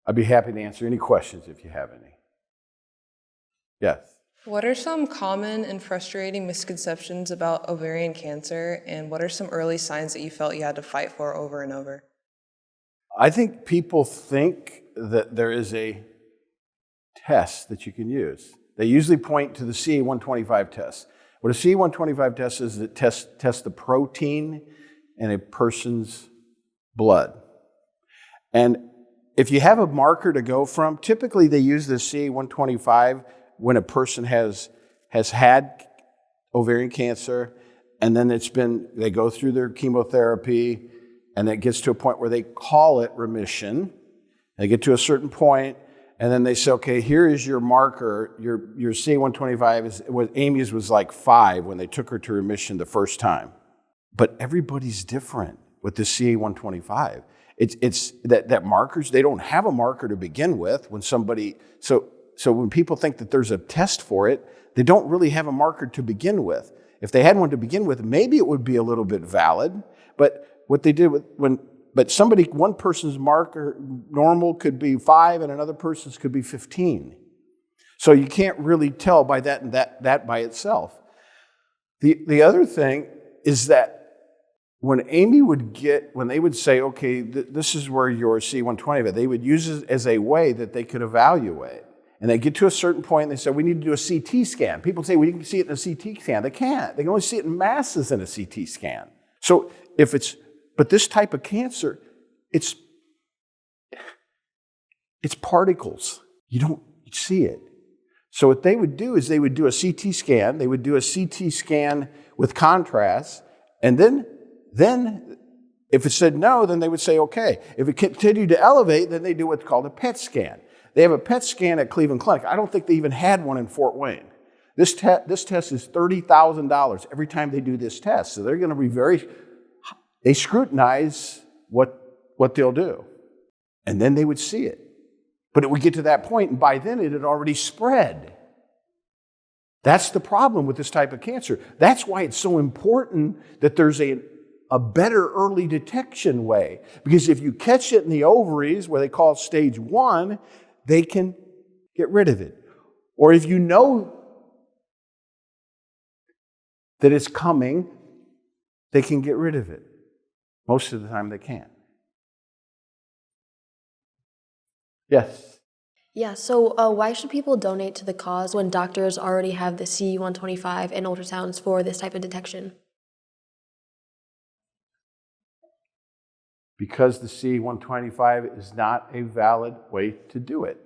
I'd be happy to answer any questions if you have any. Yes. What are some common and frustrating misconceptions about ovarian cancer, and what are some early signs that you felt you had to fight for over and over? I think people think that there is a test that you can use. They usually point to the CA-125 test. What a CA-125 test is, it tests the protein in a person's blood. And if you have a marker to go from, typically they use the CA-125 when a person has had ovarian cancer, and then they go through their chemotherapy, and it gets to a point where they call it remission. They get to a certain point, and then they say, okay, here is your marker. Your CA-125 Amy's was like 5 when they took her to remission the first time. But everybody's different with the CA-125. It's that markers, they don't have a marker to begin with. So when people think that there's a test for it, they don't really have a marker to begin with. If they had one to begin with, maybe it would be a little bit valid. But what they did one person's marker normal could be 5 and another person's could be 15. So you can't really tell by that and that by itself. The other thing is that when they would say, okay, this is where your C120, they would use it as a way that they could evaluate. And they get to a certain point and they say, we need to do a CT scan. People say, well, you can see it in a CT scan. They can't. They can only see it in masses in a CT scan. So but this type of cancer, it's particles. You don't see it. So what they would do is they would do a CT scan. They would do a CT scan with contrast. And then if it said no, then they would say, okay. If it continued to elevate, then they do what's called a PET scan. They have a PET scan at Cleveland Clinic. I don't think they even had one in Fort Wayne. This test is $30,000 every time they do this test. So they're going to be they scrutinize what they'll do. And then they would see it. But it would get to that point, and by then it had already spread. That's the problem with this type of cancer. That's why it's so important that there's a better early detection way. Because if you catch it in the ovaries, where they call it stage 1, they can get rid of it. Or if you know that it's coming, they can get rid of it. Most of the time they can't. Yes? Yeah, so why should people donate to the cause when doctors already have the CE-125 and ultrasounds for this type of detection? Because the CE-125 is not a valid way to do it.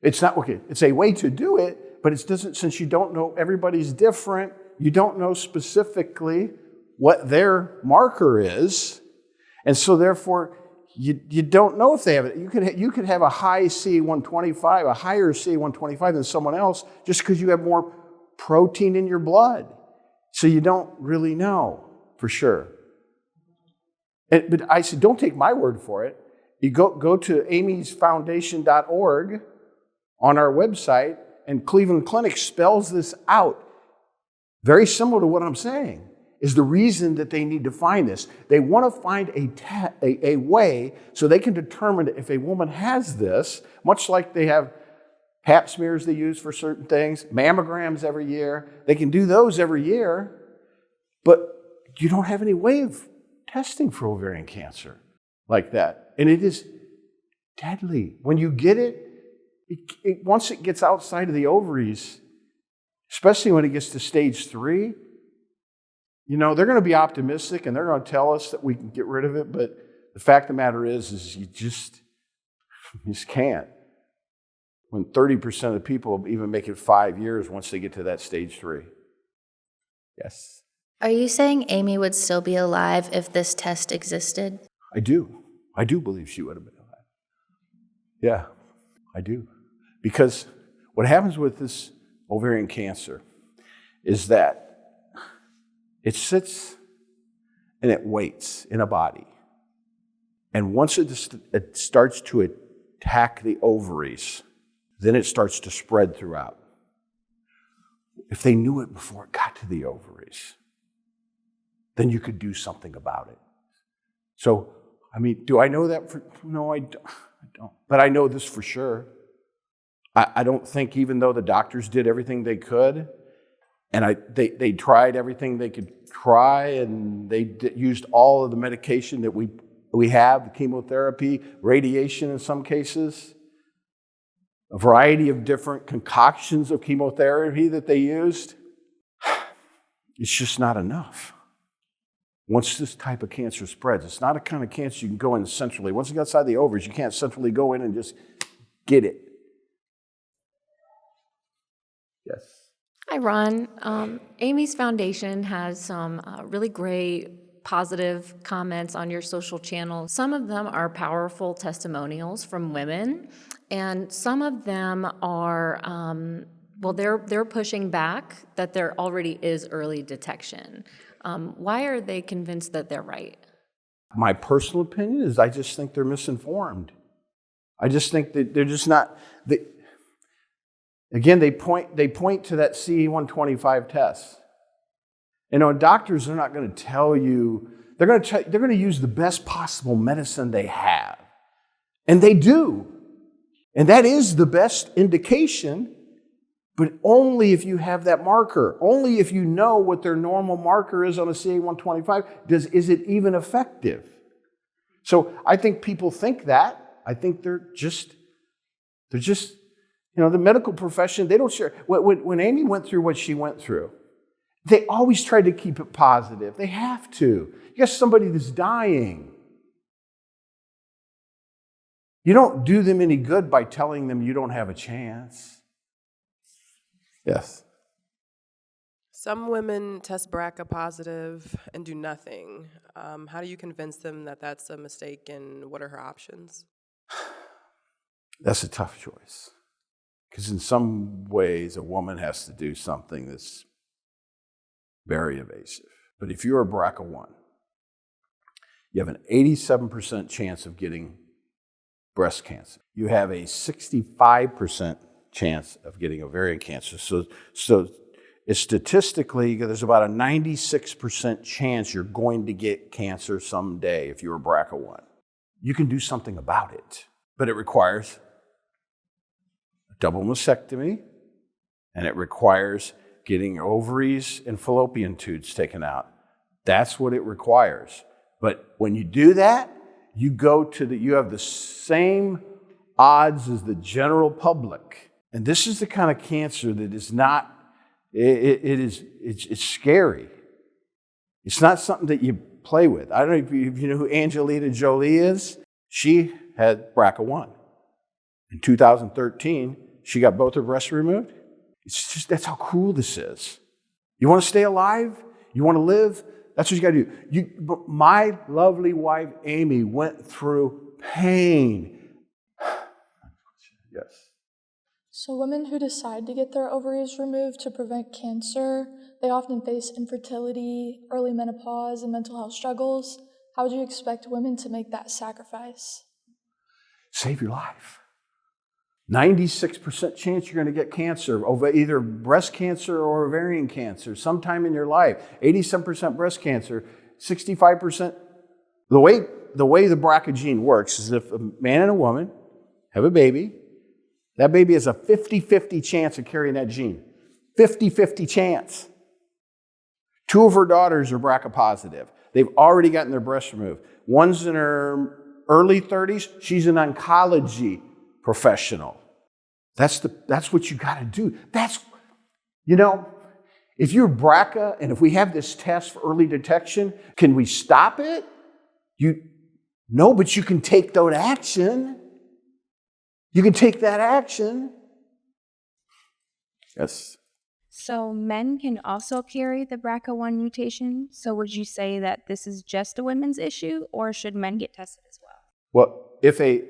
It's not, okay, it's a way to do it, but it doesn't, since you don't know, everybody's different, you don't know specifically what their marker is, and so therefore, you don't know if they have it. You could have a high CA-125, a higher CA-125 than someone else, just because you have more protein in your blood. So you don't really know for sure. But I said, don't take my word for it. You go to amysfoundation.org on our website, and Cleveland Clinic spells this out. Very similar to what I'm saying is the reason that they need to find this. They want to find a way so they can determine if a woman has this, much like they have pap smears they use for certain things, mammograms every year. They can do those every year, but you don't have any way of testing for ovarian cancer like that. And it is deadly. When you get it, once it gets outside of the ovaries, especially when it gets to stage 3, they're going to be optimistic and they're going to tell us that we can get rid of it, but the fact of the matter is you just can't. When 30% of the people even make it 5 years once they get to that stage 3. Yes? Are you saying Amy would still be alive if this test existed? I do. I do believe she would have been alive. Yeah, I do. Because what happens with this ovarian cancer is that it sits and it waits in a body. And once it starts to attack the ovaries, then it starts to spread throughout. If they knew it before it got to the ovaries, then you could do something about it. So, do I know that? No, I don't. But I know this for sure. I don't think, even though the doctors did everything they could, and they tried everything they could try, and they used all of the medication that we have, the chemotherapy, radiation in some cases, a variety of different concoctions of chemotherapy that they used. It's just not enough. Once this type of cancer spreads, it's not a kind of cancer you can go in centrally. Once it gets outside the ovaries, you can't centrally go in and just get it. Yes. Hi, Ron. Amy's Foundation has some really great positive comments on your social channel. Some of them are powerful testimonials from women, and some of them are, they're pushing back that there already is early detection. Why are they convinced that they're right? My personal opinion is I just think they're misinformed. I just think that they're just not... Again, they point to that CE125 test. And doctors are not going to tell you, they're going to use the best possible medicine they have. And they do. And that is the best indication, but only if you have that marker. Only if you know what their normal marker is on a CA125, is it even effective? So I think people think that. I think they're just the medical profession, they don't share. When Amy went through what she went through, they always tried to keep it positive. They have to. You got somebody that's dying. You don't do them any good by telling them you don't have a chance. Yes. Some women test BRCA positive and do nothing. How do you convince them that that's a mistake, and what are her options? That's a tough choice. Because in some ways, a woman has to do something that's very invasive. But if you're a BRCA1, you have an 87% chance of getting breast cancer. You have a 65% chance of getting ovarian cancer. So it's statistically, there's about a 96% chance you're going to get cancer someday if you're a BRCA1. You can do something about it, but it requires double mastectomy, and it requires getting ovaries and fallopian tubes taken out. That's what it requires. But when you do that, you have the same odds as the general public. And this is the kind of cancer that is not, it's scary. It's not something that you play with. I don't know if you know who Angelina Jolie is. She had BRCA1. In 2013, she got both her breasts removed. It's just, that's how cool this is. You want to stay alive? You want to live? That's what you got to do. But my lovely wife, Amy, went through pain. Yes. So women who decide to get their ovaries removed to prevent cancer, they often face infertility, early menopause, and mental health struggles. How would you expect women to make that sacrifice? Save your life. 96% chance you're going to get cancer, over either breast cancer or ovarian cancer sometime in your life. 87% breast cancer, 65%. The way the BRCA gene works is if a man and a woman have a baby, that baby has a 50-50 chance of carrying that gene. 50-50 chance. 2 of her daughters are BRCA positive. They've already gotten their breasts removed. One's in her early 30s. She's an oncology professional. That's what you got to do. If you're BRCA and if we have this test for early detection, can we stop it? No, but you can take that action. You can take that action. Yes. So men can also carry the BRCA1 mutation. So would you say that this is just a women's issue, or should men get tested as well? Well, if a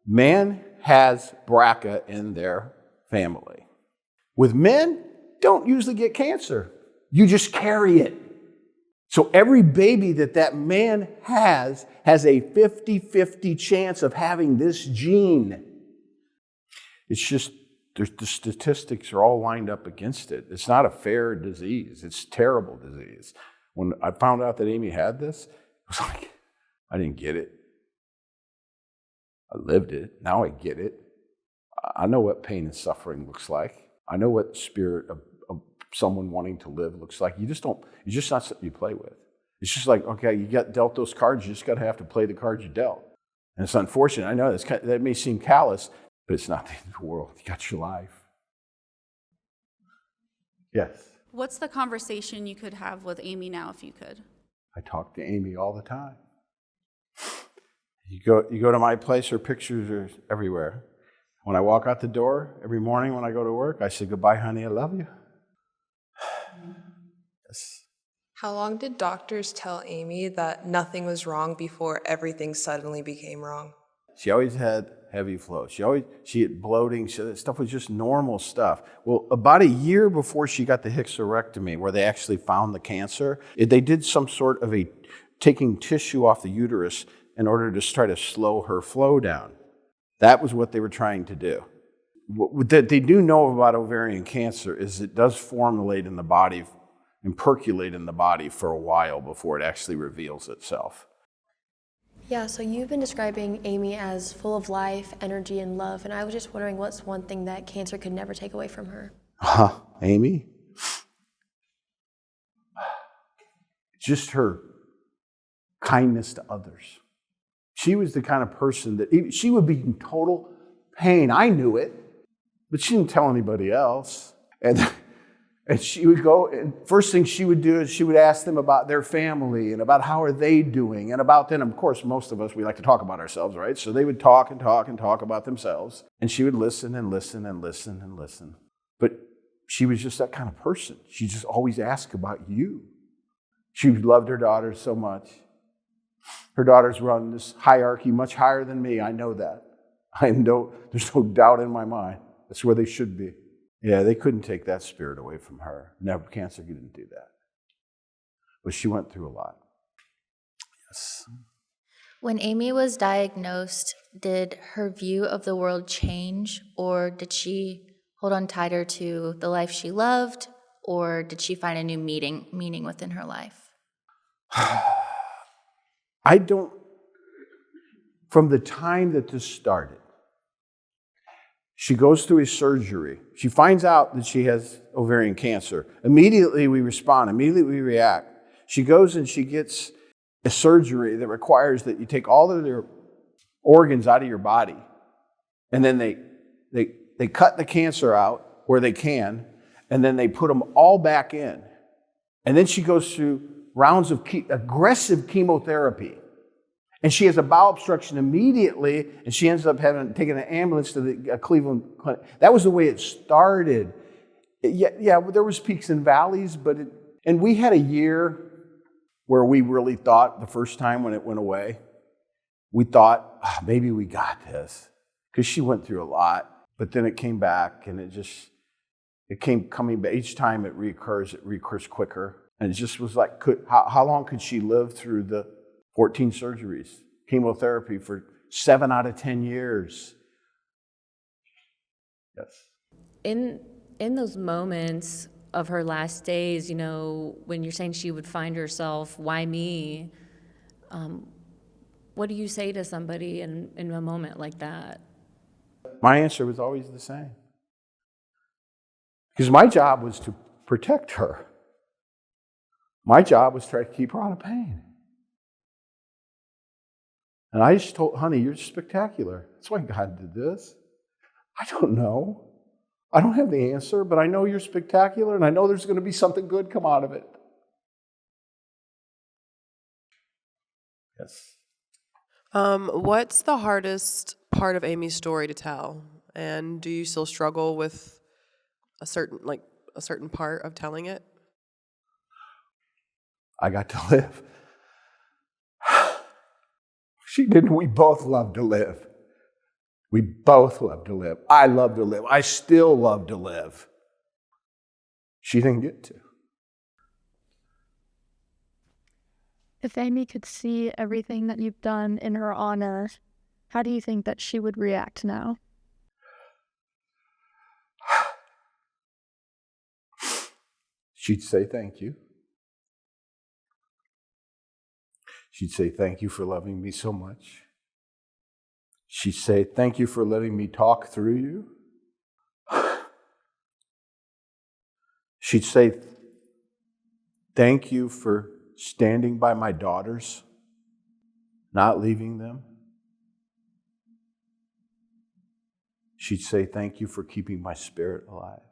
man has BRCA in their family, with men, don't usually get cancer. You just carry it. So every baby that man has a 50-50 chance of having this gene. It's just, the statistics are all lined up against it. It's not a fair disease. It's a terrible disease. When I found out that Amy had this, it was like, I didn't get it. I lived it. Now I get it. I know what pain and suffering looks like. I know what the spirit of someone wanting to live looks like. It's just not something you play with. It's just like, okay, you got dealt those cards, you just got to have to play the cards you dealt. And it's unfortunate. I know that may seem callous, but it's not the end of the world. You got your life. Yes. What's the conversation you could have with Amy now if you could? I talk to Amy all the time. You go to my place, her pictures are everywhere. When I walk out the door every morning when I go to work, I say, goodbye, honey, I love you. Yes. How long did doctors tell Amy that nothing was wrong before everything suddenly became wrong? She always had heavy flow. She had bloating. That stuff was just normal stuff. Well, about a year before she got the hysterectomy, where they actually found the cancer, they did some sort of taking tissue off the uterus in order to try to slow her flow down. That was what they were trying to do. What that they do know about ovarian cancer is it does formulate in the body and percolate in the body for a while before it actually reveals itself. Yeah, so you've been describing Amy as full of life, energy, and love, and I was just wondering what's one thing that cancer could never take away from her? Amy? Just her kindness to others. She was the kind of person that she would be in total pain. I knew it, but she didn't tell anybody else. And she would go, and first thing she would do is she would ask them about their family and about how are they doing and about them. Of course, most of us, we like to talk about ourselves, right? So they would talk and talk and talk about themselves. And she would listen and listen and listen and listen. But she was just that kind of person. She just always asked about you. She loved her daughters so much. Her daughters run this hierarchy much higher than me. I know that. There's no doubt in my mind. That's where they should be. Yeah, they couldn't take that spirit away from her. Never, cancer didn't do that. But she went through a lot. Yes. When Amy was diagnosed, did her view of the world change, or did she hold on tighter to the life she loved, or did she find a new meaning within her life? From the time that this started, she goes through a surgery. She finds out that she has ovarian cancer. Immediately we respond. Immediately we react. She goes and she gets a surgery that requires that you take all of their organs out of your body. And then they cut the cancer out where they can, and then they put them all back in. And then she goes through rounds of aggressive chemotherapy. And she has a bowel obstruction immediately, and she ends up taking an ambulance to the Cleveland clinic. That was the way it started. Yeah, there was peaks and valleys, and we had a year where we really thought the first time when it went away, we thought, maybe we got this. Because she went through a lot, but then it came back, and it came coming back. Each time it recurs quicker. And it just was like, how long could she live through the 14 surgeries, chemotherapy for 7 out of 10 years. Yes. In those moments of her last days, when you're saying she would find herself, why me? What do you say to somebody in a moment like that? My answer was always the same. Because my job was to protect her. My job was to try to keep her out of pain. And I just told, honey, you're spectacular. That's why God did this. I don't know. I don't have the answer, but I know you're spectacular, and I know there's going to be something good come out of it. Yes. What's the hardest part of Amy's story to tell? And do you still struggle with a certain part of telling it? I got to live. She didn't. We both love to live. We both love to live. I love to live. I still love to live. She didn't get to. If Amy could see everything that you've done in her honor, how do you think that she would react now? She'd say thank you. She'd say thank you for loving me so much. She'd say, thank you for letting me talk through you. She'd say, thank you for standing by my daughters, not leaving them. She'd say, thank you for keeping my spirit alive.